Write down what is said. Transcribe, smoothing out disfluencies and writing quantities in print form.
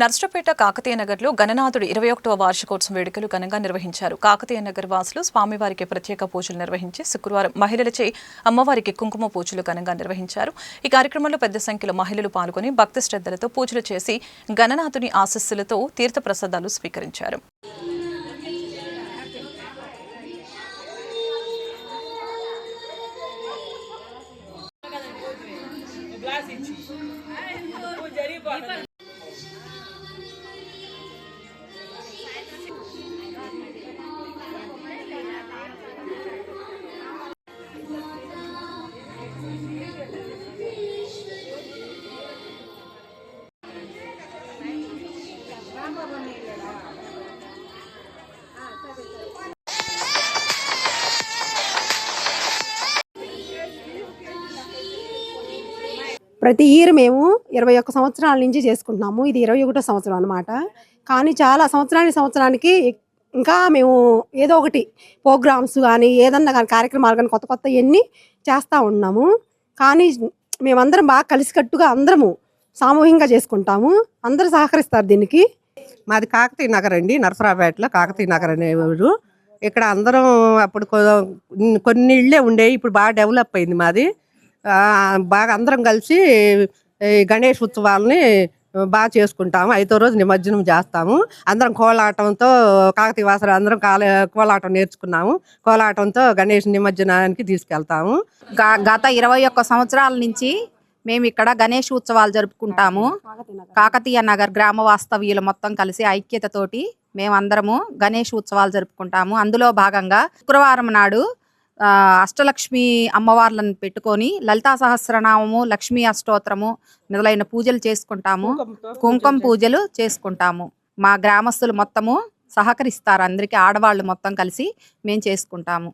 నర్సరావుపేట కాకతీయ నగర్లో గణనాథుడి 21వ వార్షికోత్సవం వేడుకలు ఘనంగా నిర్వహించారు. కాకతీయ నగర్ వాసులు స్వామివారికి ప్రత్యేక పూజలు నిర్వహించి శుక్రవారం మహిళలచే అమ్మవారికి కుంకుమ పూజలు ఘనంగా నిర్వహించారు. ఈ కార్యక్రమంలో పెద్ద సంఖ్యలో మహిళలు పాల్గొని భక్తి శ్రద్ధలతో పూజలు చేసి గణనాథుని ఆశీస్సులతో తీర్థప్రసాదాలు స్వీకరించారు. ప్రతి ఇయర్ మేము 21 సంవత్సరాల నుంచి చేసుకుంటున్నాము. ఇది 21వ సంవత్సరం అన్నమాట. కానీ చాలా సంవత్సరానికి ఇంకా మేము ఏదో ఒకటి ప్రోగ్రామ్స్ కానీ ఏదన్నా కానీ కార్యక్రమాలు కానీ కొత్త ఎన్ని చేస్తూ ఉన్నాము. కానీ మేమందరం బాగా కలిసికట్టుగా అందరము సామూహికంగా చేసుకుంటాము. అందరూ సహకరిస్తారు దీనికి. మాది కాకతీయ నగర్ అండి, నర్సరావుపేటలో కాకతీయ నగర్ అనే ఊరు. ఇక్కడ అందరం అప్పుడు కొన్ని ఇళ్ళే ఉండేవి, ఇప్పుడు బాగా డెవలప్ అయింది మాది. బాగా అందరం కలిసి గణేష్ ఉత్సవాలని బాగా చేసుకుంటాము. 5వ రోజు నిమజ్జనం చేస్తాము. అందరం కోలాటంతో కాకతీయ వాసులు అందరం కోలాటం నేర్చుకున్నాము. కోలాటంతో గణేష్ నిమజ్జనానికి తీసుకెళ్తాము. గత 21 సంవత్సరాల నుంచి మేము ఇక్కడ గణేష్ ఉత్సవాలు జరుపుకుంటాము. కాకతీయ నగర్ గ్రామ వాస్తవ్యులు మొత్తం కలిసి ఐక్యతతోటి మేమందరము గణేష్ ఉత్సవాలు జరుపుకుంటాము. అందులో భాగంగా శుక్రవారం నాడు అష్టలక్ష్మి అమ్మవార్లను పెట్టుకొని లలితా సహస్రనామము, లక్ష్మీ అష్టోత్తరము మొదలైన పూజలు చేసుకుంటాము. కుంకుమ పూజలు చేసుకుంటాము. మా గ్రామస్తులు మొత్తము సహకరిస్తారు. అందరికీ ఆడవాళ్ళు మొత్తం కలిసి మేము చేసుకుంటాము.